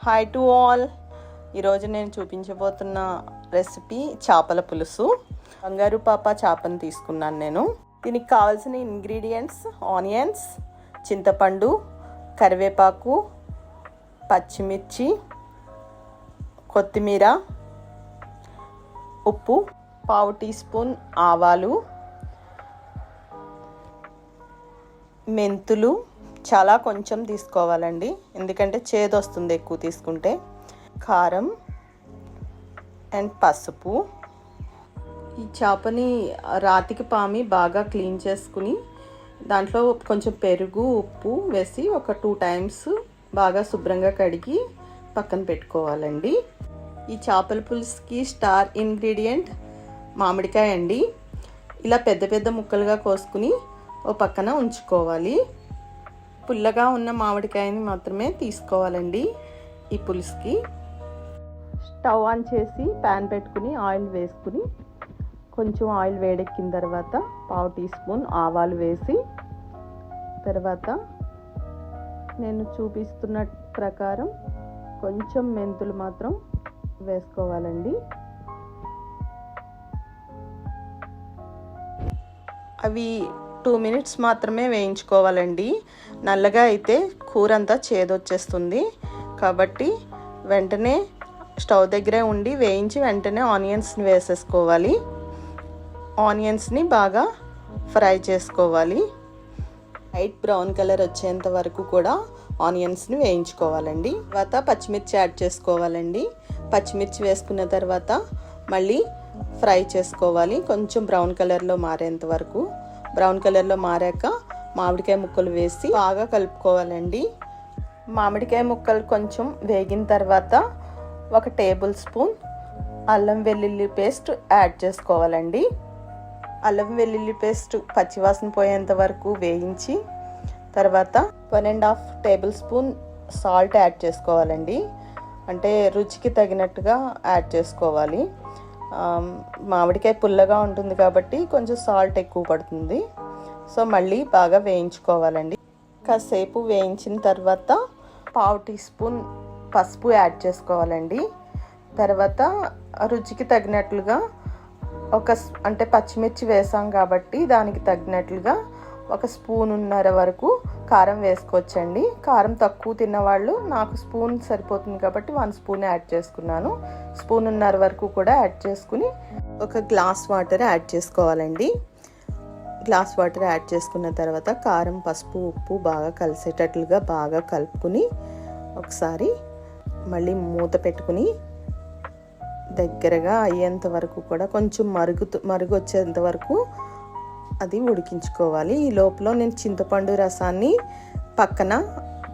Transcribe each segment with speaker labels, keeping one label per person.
Speaker 1: Hi to all. ఈరోజు నేను చూపించబోతున్న recipe చేపల పులుసు. బంగారు పాప చేపను తీసుకున్నాను నేను. దీనికి కావాల్సిన ఇంగ్రీడియంట్స్ ఆనియన్స్, చింతపండు, కరివేపాకు, పచ్చిమిర్చి, కొత్తిమీర, ఉప్పు, పావు టీ స్పూన్ ఆవాలు, మెంతులు చాలా కొంచెం తీసుకోవాలండి, ఎందుకంటే చేదు వస్తుంది ఎక్కువ తీసుకుంటే, కారం అండ్ పసుపు. ఈ చేపని రాతికి పామి బాగా క్లీన్ చేసుకుని దాంట్లో కొంచెం పెరుగు, ఉప్పు వేసి ఒక 2 times బాగా శుభ్రంగా కడిగి పక్కన పెట్టుకోవాలండి. ఈ చేపల పులుసుకి స్టార్ ఇంగ్రీడియంట్ మామిడికాయ అండి. ఇలా పెద్ద పెద్ద ముక్కలుగా కోసుకుని ఓ పక్కన ఉంచుకోవాలి. పుల్లగా ఉన్న మామిడికాయని మాత్రమే తీసుకోవాలండి ఈ పులుసుకి. స్టవ్ ఆన్ చేసి ప్యాన్ పెట్టుకుని ఆయిల్ వేసుకుని కొంచెం ఆయిల్ వేడెక్కిన తర్వాత పావు టీ స్పూన్ ఆవాలు వేసి, తర్వాత నేను చూపిస్తున్న ప్రకారం కొంచెం మెంతులు మాత్రం వేసుకోవాలండి. అవి 2 minutes మాత్రమే వేయించుకోవాలండి. నల్లగా అయితే కూర అంతా చేదొచ్చేస్తుంది. కాబట్టి వెంటనే స్టవ్ దగ్గరే ఉండి వేయించి వెంటనే ఆనియన్స్ని వేసేసుకోవాలి. ఆనియన్స్ని బాగా ఫ్రై చేసుకోవాలి. లైట్ బ్రౌన్ కలర్ వచ్చేంత వరకు కూడా ఆనియన్స్ని వేయించుకోవాలండి. తర్వాత పచ్చిమిర్చి యాడ్ చేసుకోవాలండి. పచ్చిమిర్చి వేసుకున్న తర్వాత మళ్ళీ ఫ్రై చేసుకోవాలి కొంచెం బ్రౌన్ కలర్లో మారేంత వరకు. బ్రౌన్ కలర్లో మారాక మామిడికాయ ముక్కలు వేసి బాగా కలుపుకోవాలండి. మామిడికాయ ముక్కలు కొంచెం వేగిన తర్వాత 1 టేబుల్ స్పూన్ అల్లం వెల్లుల్లి పేస్ట్ యాడ్ చేసుకోవాలండి. అల్లం వెల్లుల్లి పేస్ట్ పచ్చివాసన పోయేంత వరకు వేయించి తర్వాత 1.5 టేబుల్ స్పూన్ సాల్ట్ యాడ్ చేసుకోవాలండి. అంటే రుచికి తగినట్టుగా యాడ్ చేసుకోవాలి. మామిడికాయ పుల్లగా ఉంటుంది కాబట్టి కొంచెం సాల్ట్ ఎక్కువ పడుతుంది. సో మళ్ళీ బాగా వేయించుకోవాలండి. కాసేపు వేయించిన తర్వాత పావు టీ స్పూన్ పసుపు యాడ్ చేసుకోవాలండి. తర్వాత రుచికి తగినట్లుగా అంటే పచ్చిమిర్చి వేసాం కాబట్టి దానికి తగినట్లుగా 1 స్పూనున్నర వరకు కారం వేసుకోవచ్చండి. కారం తక్కువ తిన్నవాళ్ళు, నాకు స్పూన్ సరిపోతుంది కాబట్టి 1 స్పూన్ యాడ్ చేసుకున్నాను. స్పూనున్నర వరకు కూడా యాడ్ చేసుకుని 1 గ్లాస్ వాటర్ యాడ్ చేసుకోవాలండి. గ్లాస్ వాటర్ యాడ్ చేసుకున్న తర్వాత కారం, పసుపు, ఉప్పు బాగా కలిసేటట్లుగా బాగా కలుపుకుని ఒకసారి మళ్ళీ మూత పెట్టుకుని దగ్గరగా అయ్యేంత వరకు కూడా కొంచెం మరుగు వచ్చేంత వరకు అది ఉడికించుకోవాలి. ఈ లోపల నేను చింతపండు రసాన్ని పక్కన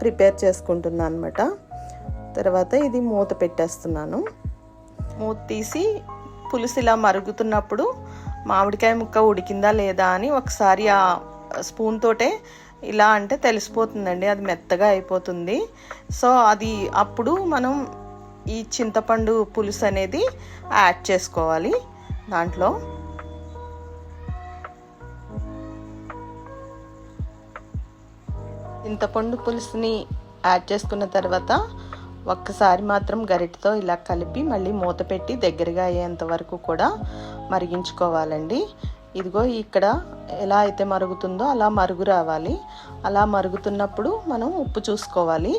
Speaker 1: ప్రిపేర్ చేసుకుంటున్నాను అనమాట. తర్వాత ఇది మూత పెట్టేస్తున్నాను. మూత తీసి పులుసు ఇలా మరుగుతున్నప్పుడు మామిడికాయ ముక్క ఉడికిందా లేదా అని ఒకసారి ఆ స్పూన్ తోటే ఇలా అంటే తెలిసిపోతుందండి, అది మెత్తగా అయిపోతుంది. సో అది అప్పుడు మనం ఈ చింతపండు పులుసు అనేది యాడ్ చేసుకోవాలి. దాంట్లో చింతపండు పులుసుని యాడ్ చేసుకున్న తర్వాత ఒక్కసారి మాత్రం గరిటెతో ఇలా కలిపి మళ్ళీ మూత పెట్టి దగ్గరగా అయ్యేంత వరకు కూడా మరిగించుకోవాలండి. ఇదిగో ఇక్కడ ఎలా అయితే మరుగుతుందో అలా మరుగు రావాలి. అలా మరుగుతున్నప్పుడు మనం ఉప్పు చూసుకోవాలి.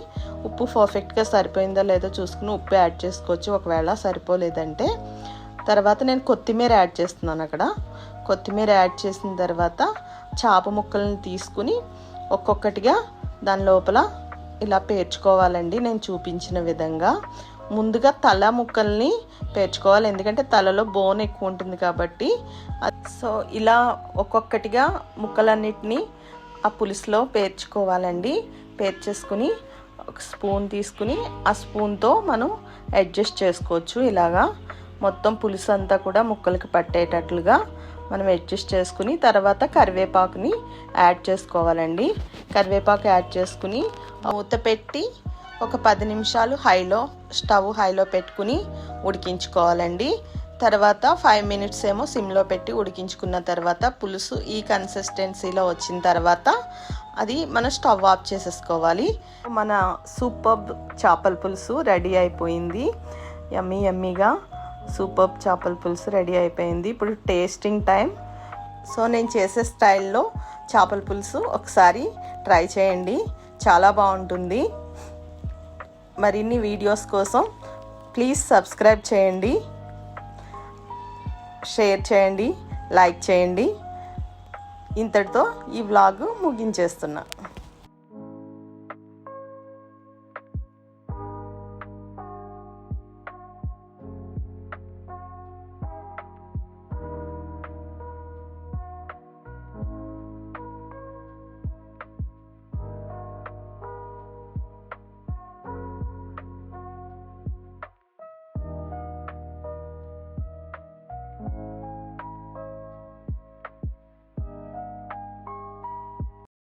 Speaker 1: ఉప్పు పర్ఫెక్ట్గా సరిపోయిందో లేదో చూసుకుని ఉప్పు యాడ్ చేసుకోవచ్చు ఒకవేళ సరిపోలేదంటే. తర్వాత నేను కొత్తిమీర యాడ్ చేస్తున్నాను. అక్కడ కొత్తిమీర యాడ్ చేసిన తర్వాత చేప ముక్కలను తీసుకుని ఒక్కొక్కటిగా దాని లోపల ఇలా పేర్చుకోవాలండి. నేను చూపించిన విధంగా ముందుగా తల ముక్కల్ని పేర్చుకోవాలి, ఎందుకంటే తలలో బోన్ ఎక్కువ ఉంటుంది కాబట్టి. సో ఇలా ఒక్కొక్కటిగా ముక్కలన్నిటినీ ఆ పులుసులో పేర్చుకోవాలండి. పేర్చేసుకుని 1 స్పూన్ తీసుకుని ఆ స్పూన్తో మనం అడ్జస్ట్ చేసుకోవచ్చు. ఇలాగా మొత్తం పులుసు అంతా కూడా ముక్కలకి పట్టేటట్లుగా మనం అడ్జస్ట్ చేసుకుని తర్వాత కరివేపాకుని యాడ్ చేసుకోవాలండి. కరివేపాకు యాడ్ చేసుకుని మూత పెట్టి ఒక 10 నిమిషాలు స్టవ్ హైలో పెట్టుకుని ఉడికించుకోవాలండి. తర్వాత 5 మినిట్స్ ఏమో సిమ్లో పెట్టి ఉడికించుకున్న తర్వాత పులుసు ఈ కన్సిస్టెన్సీలో వచ్చిన తర్వాత అది మనం స్టవ్ ఆఫ్ చేసేసుకోవాలి. మన సూపర్బ్ చేపల పులుసు రెడీ అయిపోయింది. యమ్మీ యమ్మీగా సూపర్బ్ చేపల పులుసు రెడీ అయిపోయింది. ఇప్పుడు టేస్టింగ్ టైం. సో నేను చేసే స్టైల్లో చేపల పులుసు ఒకసారి ట్రై చేయండి, చాలా బాగుంటుంది. మరిన్ని వీడియోస్ కోసం ప్లీజ్ సబ్స్క్రైబ్ చేయండి, షేర్ చేయండి, లైక్ చేయండి. ఇంతటితో ఈ వ్లాగ్ ముగించేస్తున్నా.